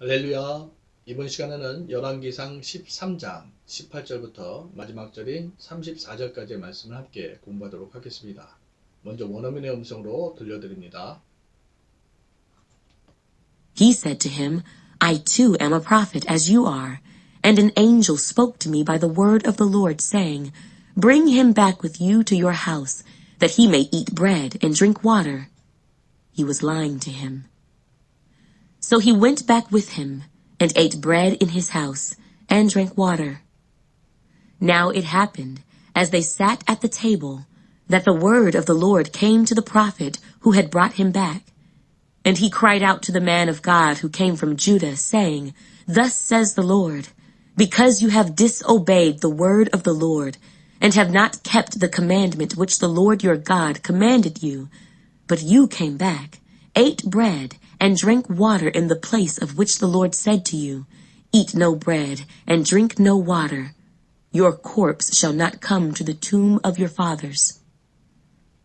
할렐루야. 이번 시간에는 열왕기상 13장 18절부터 마지막 절인 34절까지의 말씀을 함께 공부하도록 하겠습니다. 먼저 원어민의 음성으로 들려드립니다. He said to him, I too am a prophet as you are. And an angel spoke to me by the word of the Lord, saying, Bring him back with you to your house, that he may eat bread and drink water. He was lying to him. So he went back with him, and ate bread in his house, and drank water. Now it happened, as they sat at the table, that the word of the Lord came to the prophet who had brought him back. And he cried out to the man of God who came from Judah, saying, Thus says the Lord, because you have disobeyed the word of the Lord, and have not kept the commandment which the Lord your God commanded you, but you came back, ate bread, and drank water in the place of which the Lord said to you, Eat no bread, and drink no water. Your corpse shall not come to the tomb of your fathers.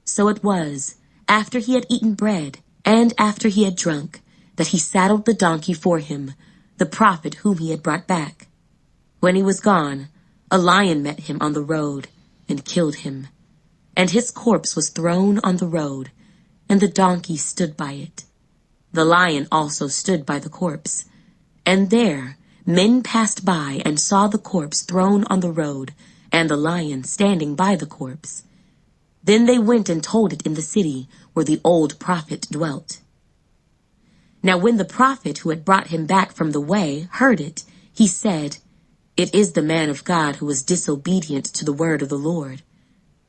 So it was, after he had eaten bread, and after he had drunk, that he saddled the donkey for him, the prophet whom he had brought back. When he was gone, a lion met him on the road, and killed him. And his corpse was thrown on the road, and the donkey stood by it. The lion also stood by the corpse. And there men passed by and saw the corpse thrown on the road, and the lion standing by the corpse. Then they went and told it in the city where the old prophet dwelt. Now when the prophet who had brought him back from the way heard it, he said, It is the man of God who was disobedient to the word of the Lord.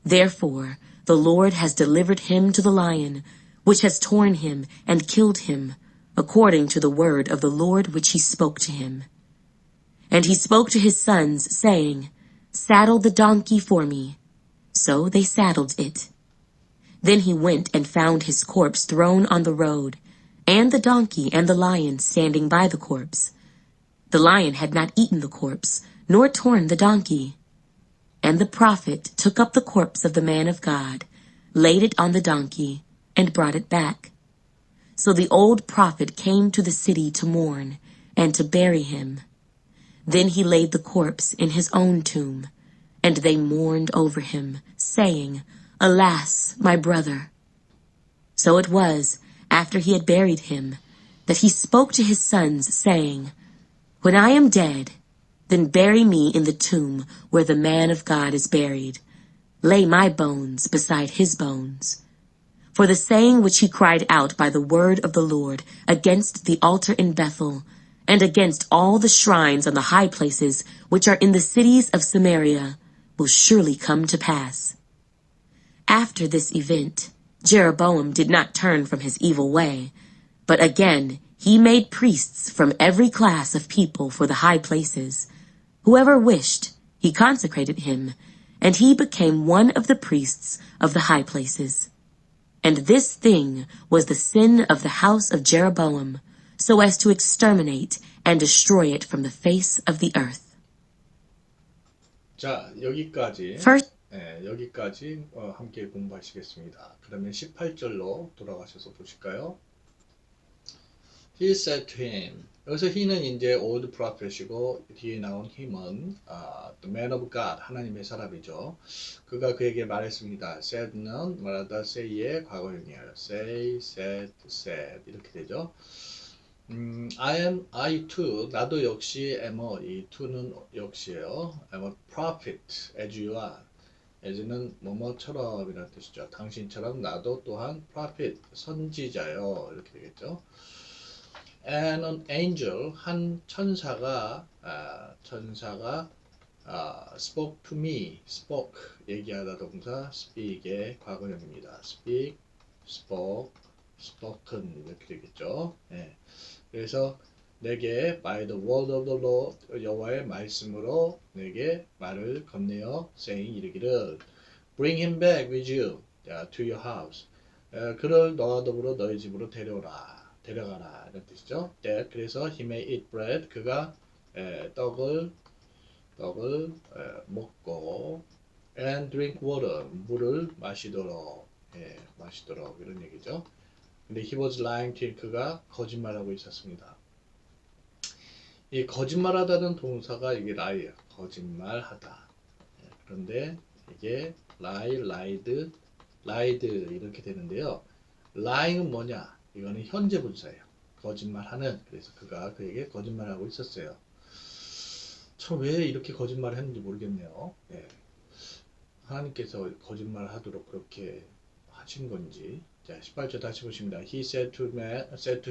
Therefore the Lord has delivered him to the lion, which has torn him and killed him, according to the word of the Lord which he spoke to him. And he spoke to his sons, saying, Saddle the donkey for me. So they saddled it. Then he went and found his corpse thrown on the road, and the donkey and the lion standing by the corpse. The lion had not eaten the corpse, nor torn the donkey. And the prophet took up the corpse of the man of God, laid it on the donkey, and brought it back. So the old prophet came to the city to mourn, and to bury him. Then he laid the corpse in his own tomb, and they mourned over him, saying, Alas, my brother! So it was, after he had buried him, that he spoke to his sons, saying, When I am dead, then bury me in the tomb where the man of God is buried. Lay my bones beside his bones. For the saying which he cried out by the word of the Lord against the altar in Bethel, and against all the shrines on the high places which are in the cities of Samaria, will surely come to pass. After this event, Jeroboam did not turn from his evil way, but again he made priests from every class of people for the high places. Whoever wished, he consecrated him, and he became one of the priests of the high places. And this thing was the sin of the house of Jeroboam, so as to exterminate and destroy it from the face of the earth. 자, 여기까지 First, 여기까지 함께 공부하시겠습니다. 그러면 18절로 돌아가셔서 보실까요? He said to him. 여기서 he는 이제 old prophet이고 뒤에 나온 him은 the man of God, 하나님의 사람이죠. 그가 그에게 말했습니다. said는 말하다 say의 과거형이에요. say, said, said 이렇게 되죠. I too, 나도 역시 am 이 to는 역시예요. am a prophet as you are. as는 뭐뭐처럼 이라는 뜻이죠. 당신처럼 나도 또한 prophet, 선지자요. 이렇게 되겠죠. And an angel, 한 천사가 spoke to me, spoke, 얘기하다 동사, speak의 과거형입니다. speak, spoke, spoken 이렇게 되겠죠. 네. 그래서 내게 by the word of the Lord, 여호와의 말씀으로 내게 말을 건네어 saying 이르기를 bring him back with you to your house. 그를 너와 더불어 너희 집으로 데려가라 이런 뜻이죠. 네, 그래서 he may eat bread, 그가 떡을 먹고 and drink water, 물을 마시도록 이런 얘기죠. 근데 he was lying to, 그가 거짓말하고 있었습니다. 이 거짓말하다는 동사가 이게 lie야. 거짓말하다. 그런데 이게 lie, lied, lied 이렇게 되는데요. lying은 뭐냐? 이거는 현재 분사예요. 거짓말하는. 그래서 그가 그에게 거짓말하고 있었어요. 저 왜 이렇게 거짓말을 했는지 모르겠네요. 네. 하나님께서 거짓말하도록 그렇게 하신 건지. 자, 18절 다시 보십니다. He said to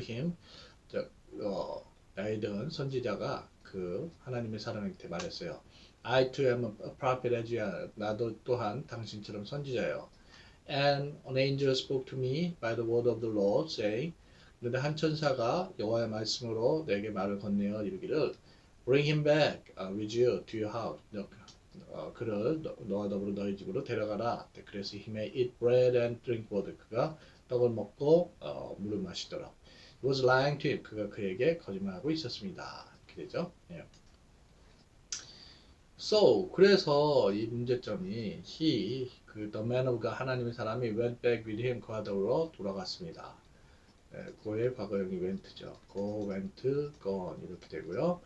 him, 라이던 선지자가 그 하나님의 사람한테 말했어요. I too am a prophet as you are. 나도 또한 당신처럼 선지자예요. And an angel spoke to me by the word of the Lord, saying, 그런데 한 천사가 여호와의 말씀으로 내게 말을 건네어 이르기를, Bring him back with you to your house. 그를 너와 더불어 너희 집으로 데려가라. 그래서 he may eat bread and drink water. 그가 떡을 먹고 물을 마시더라. He was lying to him. 그가 그에게 거짓말하고 있었습니다. 이렇게 되죠. 예. So 그래서 이 문제점이 the man of God 하나님의 사람이 went back with him 그와 더불어 돌아갔습니다. go의 과거형이 went죠. go, went, gone 이렇게 되고요.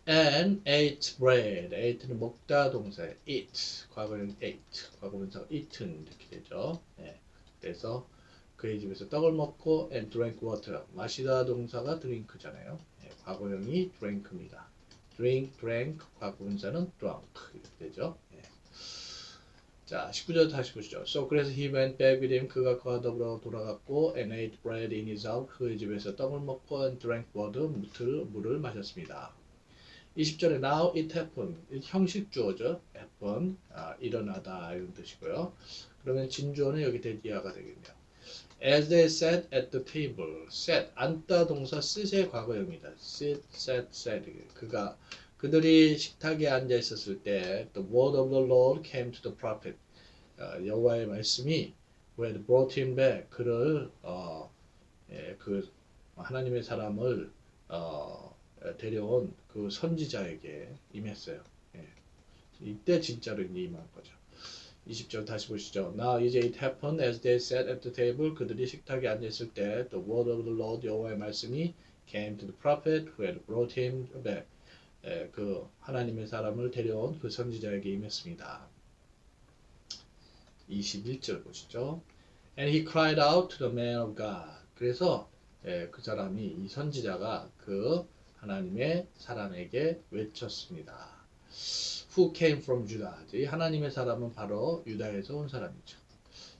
And ate bread. ate는 먹다 동사에 eat 과거형 ate 과거분사 eaten 이렇게 되죠. 예. 그래서 그의 집에서 떡을 먹고 and drank water 마시다 동사가 drink잖아요. 예. 과거형이 drank입니다. drank 과거분사는 drunk 이렇게 되죠. 예. 자, 19절 다시 보시죠. So 그래서 he went back with him 그가 그와 더불어 돌아갔고 and ate bread in his house 그의 집에서 떡을 먹고 and drank water 물을 마셨습니다. 20절에 now it happened 형식 주어죠. happen 일어나다 이런 뜻이고요. 그러면 진주어는 여기 대디아가 되겠네요. As they sat at the table, sat 앉다 동사 sit의 과거형입니다. sit, sat, sat 그들이 식탁에 앉아 있었을 때 the word of the Lord came to the prophet 여호와의 말씀이 who had brought him back 그를 그 하나님의 사람을 데려온 그 선지자에게 임했어요. 예. 이때 진짜로 임한 거죠. 20절 다시 보시죠. Now 이제 it happened as they sat at the table 그들이 식탁에 앉아 있을 때 the word of the Lord 여호와의 말씀이 came to the prophet who had brought him back 그 하나님의 사람을 데려온 그 선지자에게 임했습니다. 21절 보시죠. And he cried out to the man of God. 그래서 그 사람이 이 선지자가 그 하나님의 사람에게 외쳤습니다. Who came from Judah? 이 하나님의 사람은 바로 유다에서 온 사람이죠.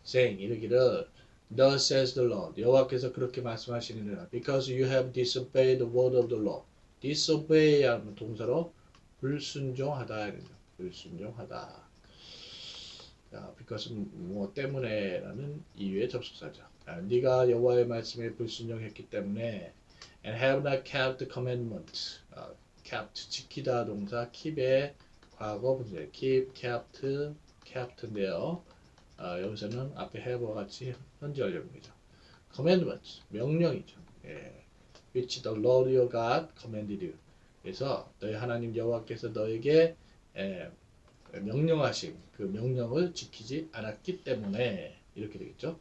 saying 이르기를 Thus says the Lord. 여호와께서 그렇게 말씀하시느니라. Because you have disobeyed the word of the Lord. disobey 하는 동사로 불순종하다. 불순종하다. 자, because 뭐 때문에라는 이유의 접속사죠. 네가 여호와의 말씀에 불순종했기 때문에 and have not kept the commandment. kept 지키다 동사 keep의 과거 분사 keep, kept인데요. 여기서는 앞에 have와 같이 현재 완료입니다. commandment 명령이죠. 예. which the Lord your God commanded you. 그래서 너희 하나님 여호와께서 너에게 명령하신 그 명령을 지키지 않았기 때문에 이렇게 되겠죠.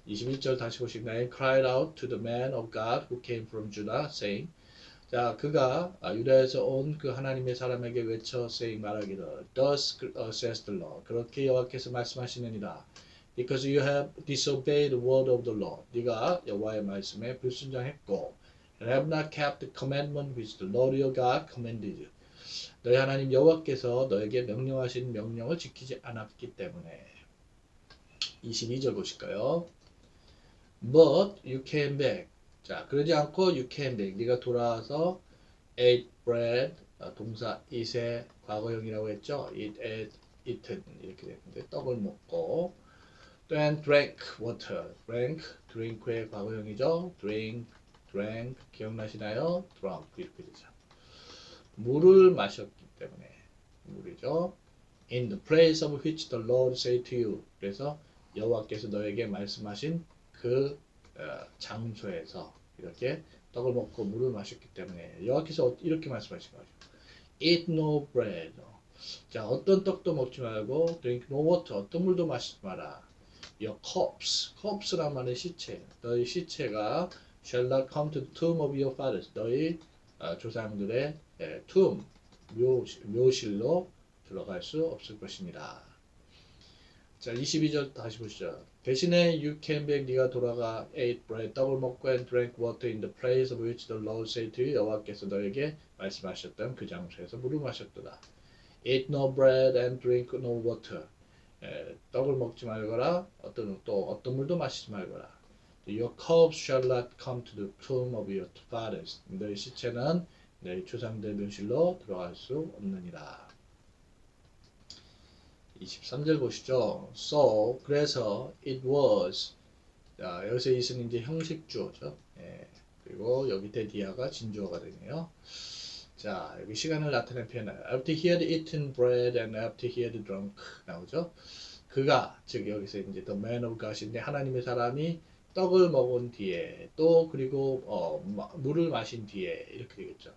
21절 다시 보시면 and cried out to the man of God who came from Judah saying 자 그가 유다에서 온 그 하나님의 사람에게 외쳐 saying 말하기를 Thus says the Lord 그렇게 여호와께서 말씀하시느니라 Because you have disobeyed the word of the Lord 네가 여호와의 말씀에 불순종했고 and have not kept the commandment which the Lord your God commanded you 너희 하나님 여호와께서 너에게 명령하신 명령을 지키지 않았기 때문에 22절 보실까요? But you came back. 자, 그러지 않고 you came back. 네가 돌아와서 ate bread. 동사 eat의 과거형이라고 했죠. eat, eaten 이렇게 되는데 떡을 먹고 then drank water. drink의 과거형이죠. drank 기억나시나요? drunk 이렇게 되죠. 물을 마셨기 때문에 물이죠. In the place of which the Lord said to you. 그래서 여호와께서 너에게 말씀하신 그 장소에서 이렇게 떡을 먹고 물을 마셨기 때문에 여호와께서 이렇게 말씀하신 거죠. Eat no bread. 자, 어떤 떡도 먹지 말고 drink no water. 어떤 물도 마시지 마라. Your corpse란 말은 시체. 너희 시체가 shall not come to the tomb of your fathers. 너희 조상들의 tomb, 묘실로 들어갈 수 없을 것입니다. 자, 22절 다시 보시죠. 대신에 you came back, 네가 돌아가 ate bread, 떡을 먹고 and drank water in the place of which the Lord said to you, 여호와께서 너에게 말씀하셨던 그 장소에서 물을 마셨도다. Eat no bread and drink no water. 떡을 먹지 말거라. 어떤 물도 마시지 말거라. Your corpse shall not come to the tomb of your fathers. 너희 시체는 너희 조상들 묘실로 들어갈 수 없느니라. 23절 보시죠. So, 그래서 it was. 자, 여기서 it은 이제 형식주어죠. 그리고 여기 대디아가 진주어가 되네요. 자, 여기 시간을 나타낸 표현은 after he had eaten bread and after he had drunk 나오죠. 그가, 즉 여기서 이제 the man of God인데 하나님의 사람이 떡을 먹은 뒤에 또 그리고 물을 마신 뒤에 이렇게 되겠죠.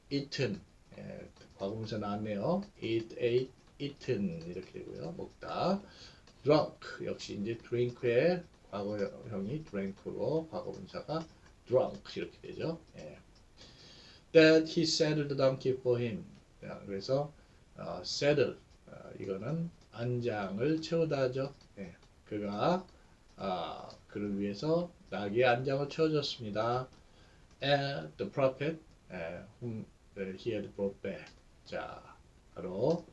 eaten, 과거문사 나왔네요. eat, ate, eaten 이렇게 되고요. 먹다. drunk 역시 이제 drink의 과거형이 drank고 과거분사가 drunk 이렇게 되죠. That he saddled the donkey for him. 그래서 saddle 이거는 안장을 채우다죠. 그가 그를 위해서 나귀의 안장을 채워줬습니다. And the prophet whom he had brought back. 자, 바로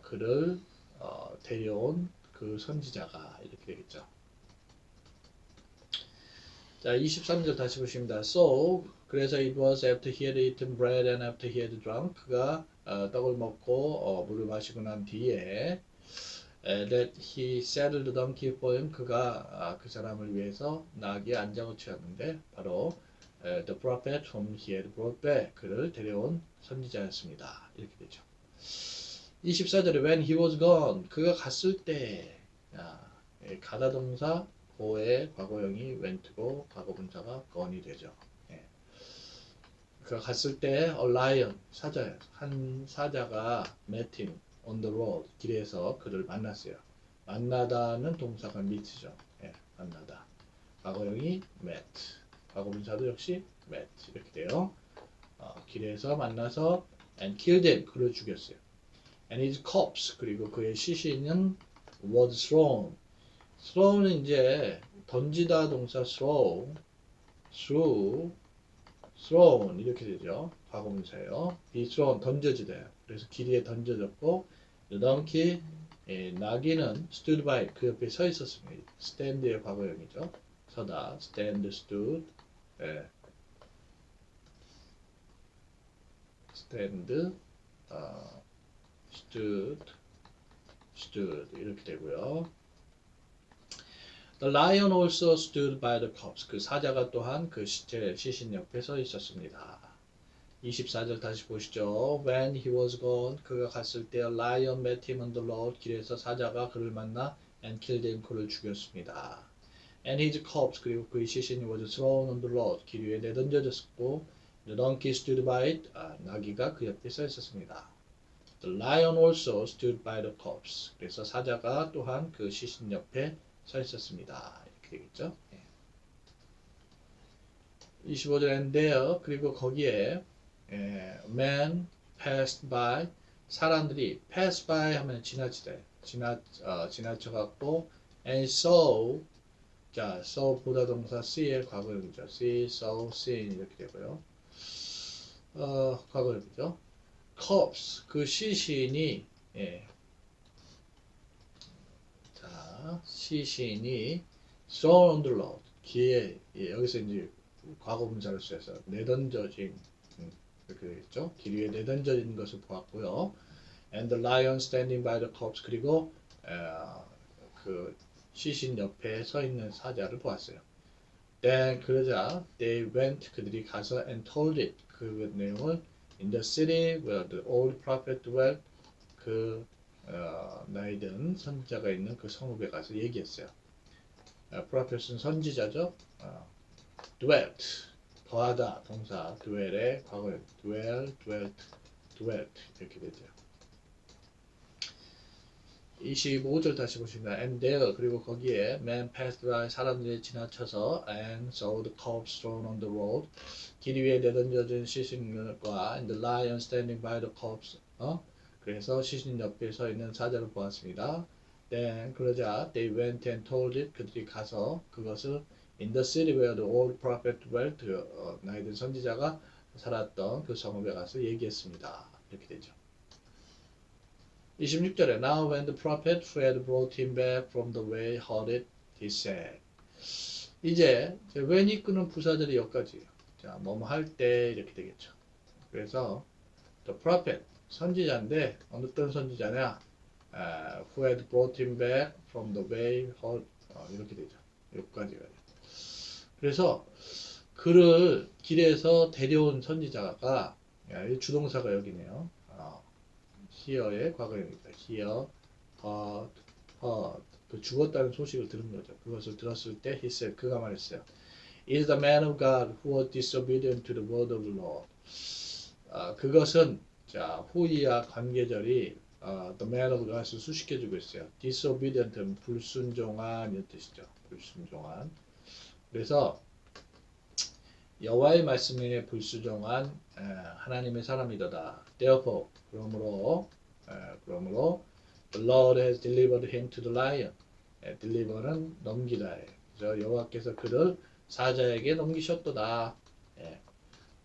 그를 데려온 그 선지자가 이렇게 되겠죠. 자, 23절 다시 보십니다. So, 그래서 it was after he had eaten bread and after he had drunk. 그가 떡을 먹고 물을 마시고 난 뒤에 that he saddled the donkey for him. 그가 그 사람을 위해서 나귀의 안장을 채웠는데 바로 the prophet whom he had brought back. 그를 데려온 선지자였습니다. 이렇게 되죠. 24절에 when he was gone. 그가 갔을 때 가다 동사 고의 과거형이 went고 과거분사가 gone이 되죠. 그가 갔을 때 a lion, 사자예요. 한 사자가 met him on the road, 길에서 그를 만났어요. 만나다는 동사가 meet죠. 만나다. 과거형이 met, 과거분사도 역시 met 이렇게 돼요. 길에서 만나서 and killed him, 그를 죽였어요. And his corpse, 그리고 그의 시신은 was thrown. throw는 이제 던지다 동사 throw, thrown 이렇게 되죠. 과거문사예요. be thrown, 던져지다. 그래서 길 위에 던져졌고 the donkey, 나귀는 stood by, 그 옆에 서 있었습니다. stand의 과거형이죠. 서다, stand, stood, stand, stood 이렇게 되고요. The lion also stood by the corpse. 그 사자가 또한 그 시신 옆에 서 있었습니다. 24절 다시 보시죠. When he was gone, 그가 갔을 때 a lion met him on the road. 길에서 사자가 그를 만나 and killed him, 그를 죽였습니다. And his corpse, 그리고 그의 시신이 was thrown on the road. 길 위에 내던져졌고 the donkey stood by it. 나귀가 그 옆에 서 있었습니다. The lion also stood by the corpse. 그래서 사자가 또한 그 시신 옆에 서 있었습니다. 이렇게 되겠죠. 25절 and there, 그리고 거기에 man passed by, 사람들이 pass by 하면 지나치다, 지나쳐갖고 and saw, 자, saw 보다 동사 see의 과거형이죠. see, saw, seen 이렇게 되고요. 과거형이죠. corpse, 그 시신이 시신이 thrown on the road, 길에, 여기서 이제 과거분사를 써서 내던져진, 이렇게 되겠죠. 길 위에 내던져진 것을 보았고요. And the lion standing by the corpse, 그리고 그 시신 옆에 서 있는 사자를 보았어요. Then 그러자 they went, 그들이 가서 and told it, 그 내용을 in the city where the old prophet dwelt, 그 나이든 선지자가 있는 그 성읍에 가서 얘기했어요. prophet은 선지자죠. dwelt, 더하다 동사 dwell의 과거형 dwelt 이렇게 되죠. 25절 다시 보십니다. And there, 그리고 거기에 man passed by, 사람들이 지나쳐서 and saw the corpse thrown on the road, 길 위에 내던져진 시신과 and the lion standing by the corpse, 그래서 시신 옆에 서 있는 사자를 보았습니다. Then 그러자 they went and told it, 그들이 가서 그것을 in the city where the old prophet dwelt, 나이든 선지자가 살았던 그 성읍에 가서 얘기했습니다. 이렇게 되죠. 26절에 Now when the prophet who had brought him back from the way heard it, he said. 이제 when이 끄는 부사절이 여기까지예요. 자, 뭐뭐 할 때 이렇게 되겠죠. 그래서 the prophet, 선지자인데 어떤 선지자냐? Who had brought him back from the way heard, 이렇게 되죠. 여기까지가. 그래서 그를 길에서 데려온 선지자가, 주동사가 여기네요. hear의 과거형입니다. hear, heard. 그 죽었다는 소식을 들은 거죠. 그것을 들었을 때 he said, 그가 말했어요. Is the man of God who was disobedient to the word of the Lord. 그것은 자 후이와 관계절이 the man of God을 수식해주고 있어요. disobedient은 불순종한 이런 뜻이죠. 불순종한. 그래서 여호와의 말씀에 불순종한 하나님의 사람이더다. Therefore, 그러므로 the Lord has delivered him to the lion. deliver는 넘기다예요. 그래서 여호와께서 그를 사자에게 넘기셨도다.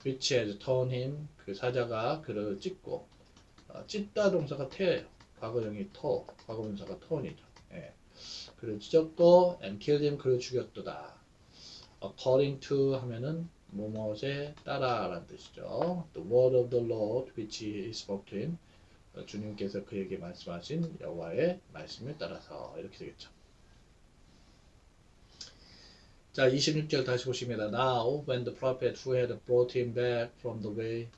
which has torn him. 그 사자가 그를 찢고, 찢다 동사가 te어예요. 과거형이 toe, 과거분사가 torn이죠. 그를 찢었고 and killed him. 그를 죽였도다. according to 하면은 뭐뭐에 따라라는 뜻이죠. The word of the Lord which he spoke to him. 주님께서 그에게 말씀하신 여호와의 말씀에 따라서 이렇게 되겠죠. 자, 26절 다시 보십니다. Now when the prophet who had brought him back from the way.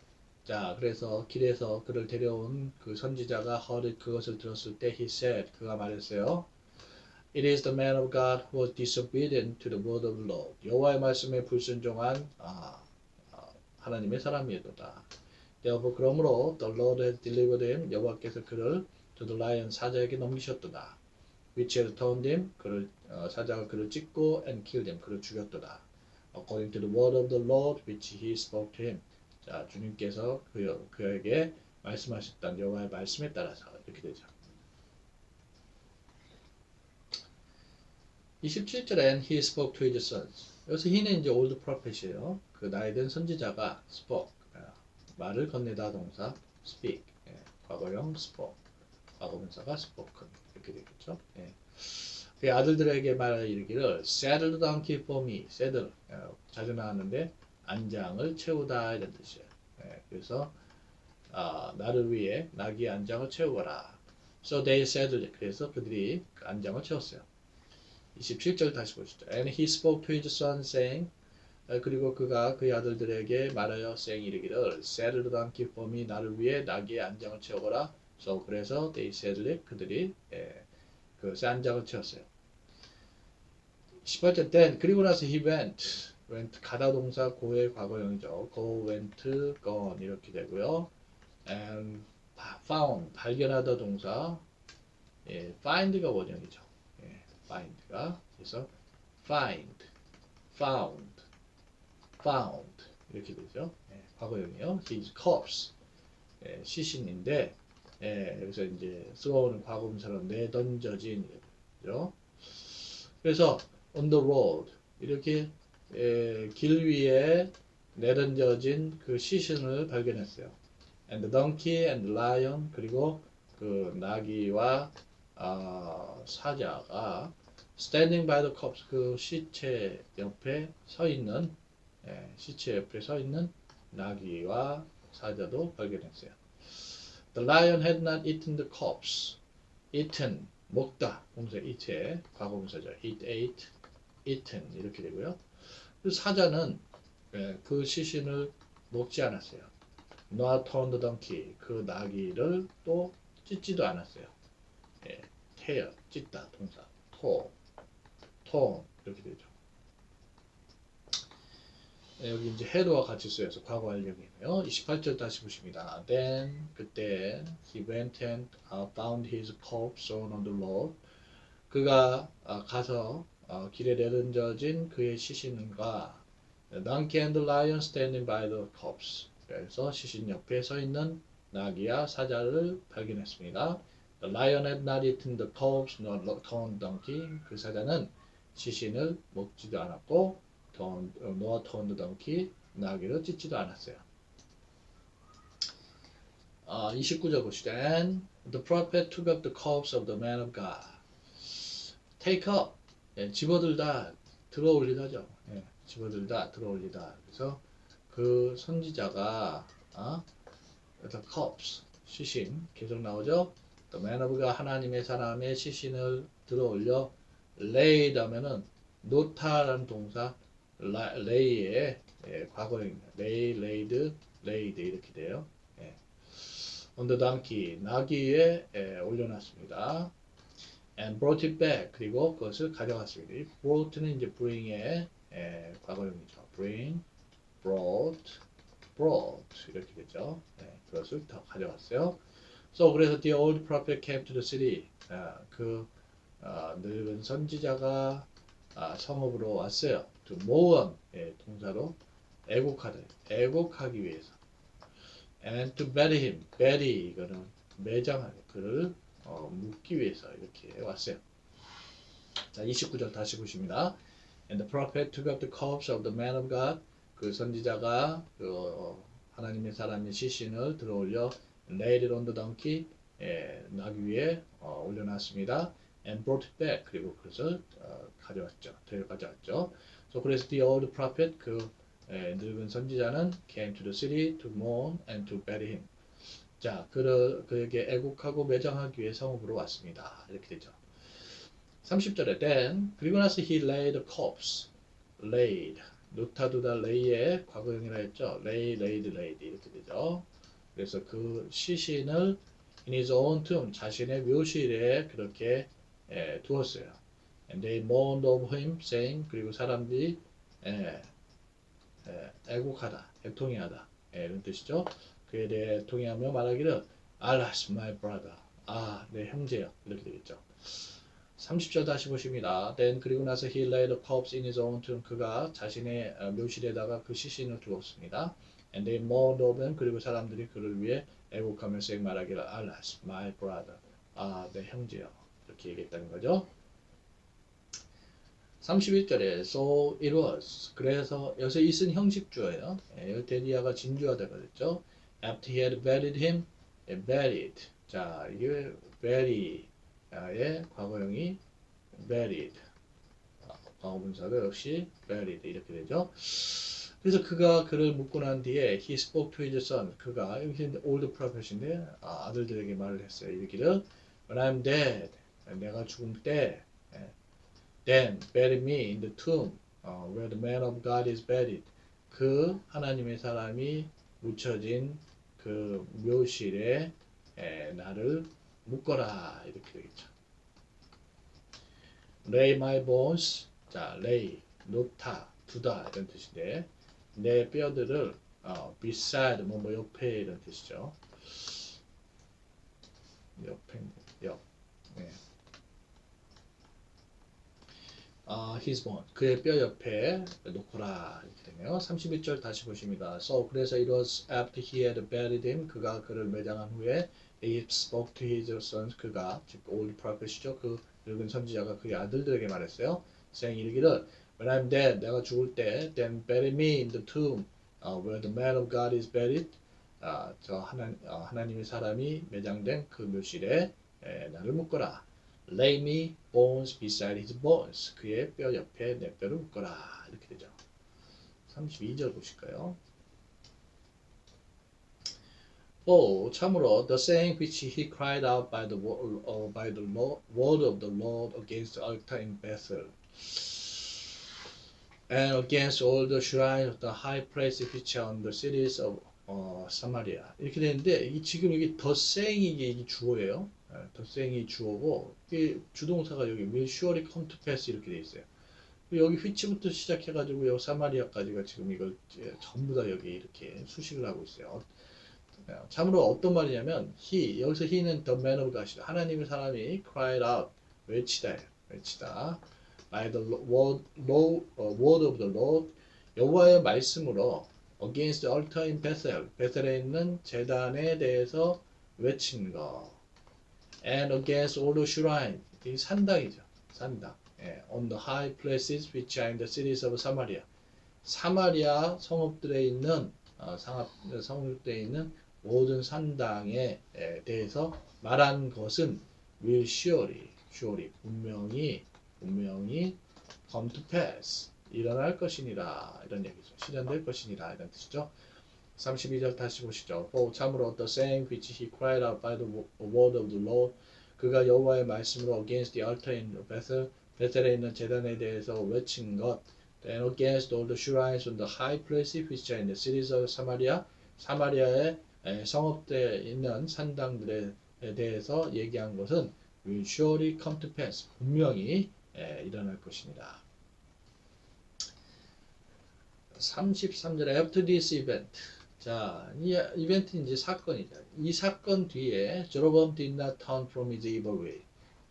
자, 그래서 길에서 그를 데려온 그 선지자가 heard 그것을 들었을 때 he said, 그가 말했어요. It is the man of God who was disobedient to the word of the Lord. 여호와의 말씀에 불순종한 하나님의 사람이도다. Therefore, 그러므로 the Lord has delivered him. 여호와께서 그를 to the lion, 사자에게 넘기셨도다. Which has torn him. 사자가 그를 찢고 and killed him. 그를 죽였도다. According to the word of the Lord which he spoke to him. 자, 주님께서 그에게 말씀하셨던 여호와의 말씀에 따라서 이렇게 되죠. 27절에 and he spoke to his sons. 여기서 he는 이제 old prophet이에요. 그 나이든 선지자가 spoke, 말을 건네다 동사 speak, 과거형 spoke, 과거분사가 spoken 이렇게 되겠죠. 그 아들들에게 말하여 이르기를 saddle the donkey for me. saddle 자주 나왔는데 안장을 채우다 이런 뜻이에요. 그래서 나를 위해 나귀의 안장을 채우거라. So they saddled it. 그래서 그들이 그 안장을 채웠어요. 27절 다시 보시죠. And he spoke to his son saying, 그리고 그가 그의 아들들에게 말하여 saying 이르기를 saddle the donkey for me. 나를 위해 나귀의 안장을 채우거라. So 그래서 they saddled it. 그들이 그 안장을 채웠어요. 18절 then 그리고 나서 he went 가다 동사 go의 과거형이죠. go, went, gone 이렇게 되고요. and found 발견하다 동사 find가 원형이죠. find가 그래서 find, found 이렇게 되죠. 과거형이요. his corpse 시신인데 여기서 이제 thrown 과거분사로 내던져진 이죠. 그래서 on the road 이렇게 길 위에 내던져진 그 시신을 발견했어요. and the donkey and the lion 그리고 그 나귀와 사자가 standing by the corpse 그 시체 옆에 서 있는 나귀와 사자도 발견했어요. The lion had not eaten the corpse. eaten 먹다 동사 eat의 과거분사죠. eat, ate, eaten 이렇게 되고요. 사자는 그 시신을 먹지 않았어요. nor torn the donkey 그 나귀를 또 찢지도 않았어요. tear 찢다 동사 torn 이렇게 되죠. 여기 이제 had와 같이 쓰여서 과거 완료이네요. 28절 다시 보십니다. Then 그때 he went and found his corpse on the road. 그가 가서 길에 내던져진 그의 시신과 The donkey and the lion standing by the corpse. 그래서 시신 옆에 서 있는 나귀와 사자를 발견했습니다. The lion had not eaten the corpse nor torn donkey. 그 사자는 시신을 먹지도 않았고 nor torn the donkey. 나귀를 찢지도 않았어요. 29절 보시죠. And the prophet took up the corpse of the man of God. Take up. 집어들다, 들어올리다죠. 집어들다, 들어올리다. 그래서 그 선지자가 the corpse, 시신 계속 나오죠. The man of God, 하나님의 사람의 시신을 들어올려 laid 하면은 놓다라는 동사 lay의 과거형입니다. lay, laid, laid 이렇게 돼요. on the donkey, 나귀 위에 올려놨습니다. and brought it back, 그리고 그것을 가져갔습니다. 이 brought는 이제 bring의 과거형이죠. bring, brought 이렇게 되죠. 그것을 더 가져갔어요. So 그래서 the old prophet came to the city. 늙은 선지자가 성읍으로 왔어요. to 모험, 동사로 애곡하기 위해서. and to bury him, bury 이거는 매장하는 그를 묻기 위해서 이렇게 왔어요. 자, 29절 다시 보십니다. And the prophet took up the corpse of the man of God. 그 선지자가 하나님의 사람의 시신을 들어올려 laid it on the donkey, 나귀 위에 올려놨습니다. And brought it back, 그리고 그것을 가져왔죠. So 그래서 the old prophet, 그 늙은 선지자는 came to the city to mourn and to bury him. 자, 그에게 애국하고 매장하기 위해 성읍으로 왔습니다. 이렇게 되죠. 30절에 then, 그리고 나서 he laid the corpse, laid, 놓다두다 lay의 과거형이라 했죠. laid 이렇게 되죠. 그래서 그 시신을 in his own tomb, 자신의 묘실에 그렇게 두었어요. And they mourned over him, saying, 그리고 사람들이 애곡하다, 애통해하다, 이런 뜻이죠. 그에 대해 통해하며 말하기를 Alas, my brother. 내 형제여. 이렇게 되겠죠. 30절 다시 보십니다. Then 그리고 나서 he laid the corpse in his own tomb. 그가 자신의 묘실에다가 그 시신을 두었습니다. And they mourned over him. 그리고 사람들이 그를 위해 애곡하면서 말하기를 Alas, my brother. 내 형제여. 이렇게 얘기했다는 거죠. 31절에 So it was. 그래서 여기서 it은 형식주어예요. 열대니아가 진주하다가 됐죠. After he had buried him, buried. 자, 이게 bury의 과거형이 buried. 과거분사도 역시 buried 이렇게 되죠. 그래서 그가 그를 묻고 난 뒤에 he spoke to his son. 그가 여기 old prophet인데 아들들에게 말을 했어요. 이르기를 When I'm dead, 내가 죽을 때 Then bury me in the tomb where the man of God is buried. 그 하나님의 사람이 묻혀진 그 묘실에 나를 묶어라 이렇게 되겠죠. Lay my bones. 자, lay 놓다, 두다 이런 뜻인데 내 뼈들을 beside 뭐 옆에 이런 뜻이죠. 옆에 옆. his bone, 그의 뼈 옆에 놓고라 이렇게 되네요. 31절 다시 보십니다. So 그래서 it was after he had buried him, 그가 그를 매장한 후에 he spoke to his sons, 그가 즉 old prophet이죠. 그 늙은 선지자가 그의 아들들에게 말했어요. saying 이르기를 When I'm dead, 내가 죽을 때 then bury me in the tomb where the man of God is buried. 하나님의 사람이 매장된 그 묘실에 나를 묶어라. Lay me bones beside his bones. 그의 뼈 옆에 내 뼈를 묶어라. 이렇게 되죠. 32절 보실까요? 참으로 the saying which he cried out by the word of the Lord against the altar in Bethel and against all the shrines of the high places which are on the cities of Samaria. 이렇게 되는데 지금 이게 the saying이 이게 주어예요. 더 생이 주어고 이게 주동사가 여기 will surely come to pass 이렇게 돼 있어요. 여기 휘치부터 시작해가지고 여기 사마리아까지가 지금 이걸 전부 다 여기 이렇게 수식을 하고 있어요. 참으로 어떤 말이냐면 여기서 he는 the man of God이다. 하나님의 사람이 cried out 외치다 by the word of the Lord 여호와의 말씀으로 against the altar in Bethel 베델에 있는 제단에 대해서 외친 거 and against all the shrine 이 산당이죠. 산당 on the high places which are in the cities of Samaria 사마리아 성읍들에 있는 성읍들에 있는 모든 산당에 대해서 말한 것은 will surely 분명히 come to pass 일어날 것이니라 이런 얘기죠. 실현될 것이니라 이런 뜻이죠. 32절 다시 보시죠. 참으로 the saying which he cried out by the word of the Lord 그가 여호와의 말씀으로 against the altar in Bethel 베델에 있는 제단에 대해서 외친 것 and against all the shrines on the high places which are in the cities of Samaria 사마리아의 성읍대에 있는 산당들에 대해서 얘기한 것은 will surely come to pass 분명히 일어날 것입니다. 33절에 after this event 자, 이 이벤트는 이제 사건이죠. 이 사건 뒤에 Jeroboam did not turn from his evil way.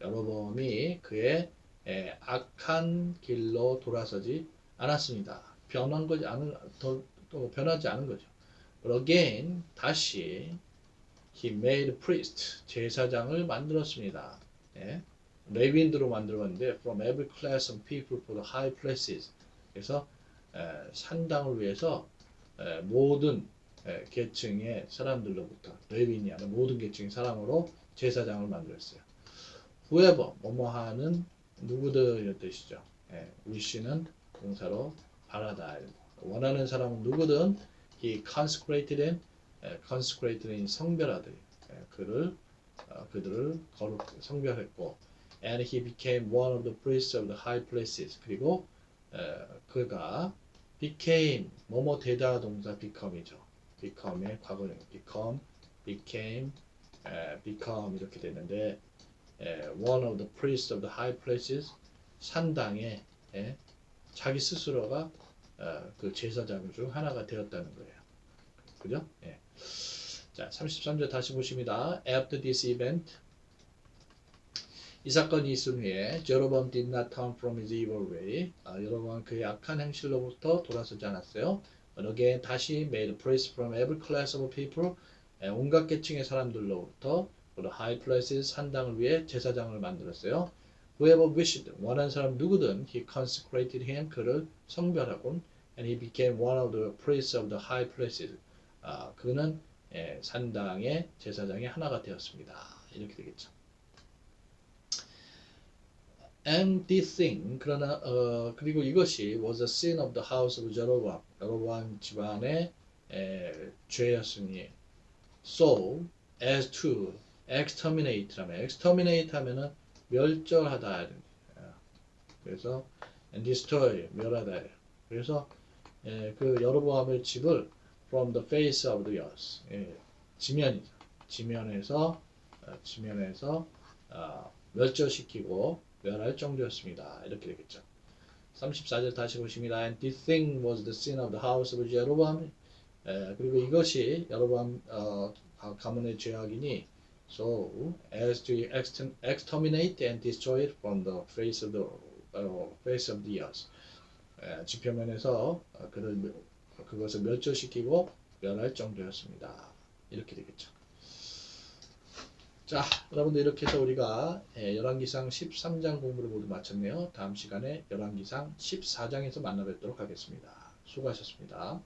여로보암이 그의 악한 길로 돌아서지 않았습니다. 변하지 않은 거죠. But again, 다시 he made priest, 제사장을 만들었습니다. 레위인들로 만들었는데 from every class of people for the high places. 그래서 산당을 위해서 모든 계층의 사람들로부터 레위인이 아니라 모든 계층의 사람으로 제사장을 만들었어요. whoever 뭐뭐하는 누구들 이런 뜻이죠. wish는 동사로 바라다. 원하는 사람은 누구든 he consecrated him, consecrated인 성별하되 그들을 거룩 성별했고 and he became one of the priests of the high places. 그리고 그가 became 뭐뭐 되다 동사 become이죠. become의 과거형 became 이렇게 되는데 one of the priests of the high places 산당에 자기 스스로가 그 제사장 중 하나가 되었다는 거예요. 그죠? 자, 33절 다시 보십니다. After this event 이 사건이 있은 후에 Jeroboam did not turn from his evil way. 여러분 그의 악한 행실로부터 돌아서지 않았어요. But again 다시 made priests from every class of people. 온갖 계층의 사람들로부터 the high places 산당을 위해 제사장을 만들었어요. Whoever wished 원하는 사람 누구든 he consecrated him 그를 성별하곤 and he became one of the priests of the high places. 그는 산당의 제사장의 하나가 되었습니다. 이렇게 되겠죠. And this thing 그러나 그리고 이것이 was a sin of the house of Jeroboam 여로보암 집안의 죄였으니 so as to exterminate라면 exterminate 하면은 멸절하다 그래서 and destroy 멸하다 그래서 그 여로보암의 집을 from the face of the earth 지면이죠. 지면에서 멸절시키고 멸할 정도였습니다. 이렇게 되겠죠. 34절 다시 보십니다. And this thing was the sin of the house of Jeroboam. 그리고 이것이 여로보암 가문의 죄악이니 so as to exterminate and destroy it from the face of the earth. 지표면에서 그것을 멸절시키고 멸할 정도였습니다. 이렇게 되겠죠. 자, 여러분들 이렇게 해서 우리가 열왕기상 13장 공부를 모두 마쳤네요. 다음 시간에 열왕기상 14장에서 만나 뵙도록 하겠습니다. 수고하셨습니다.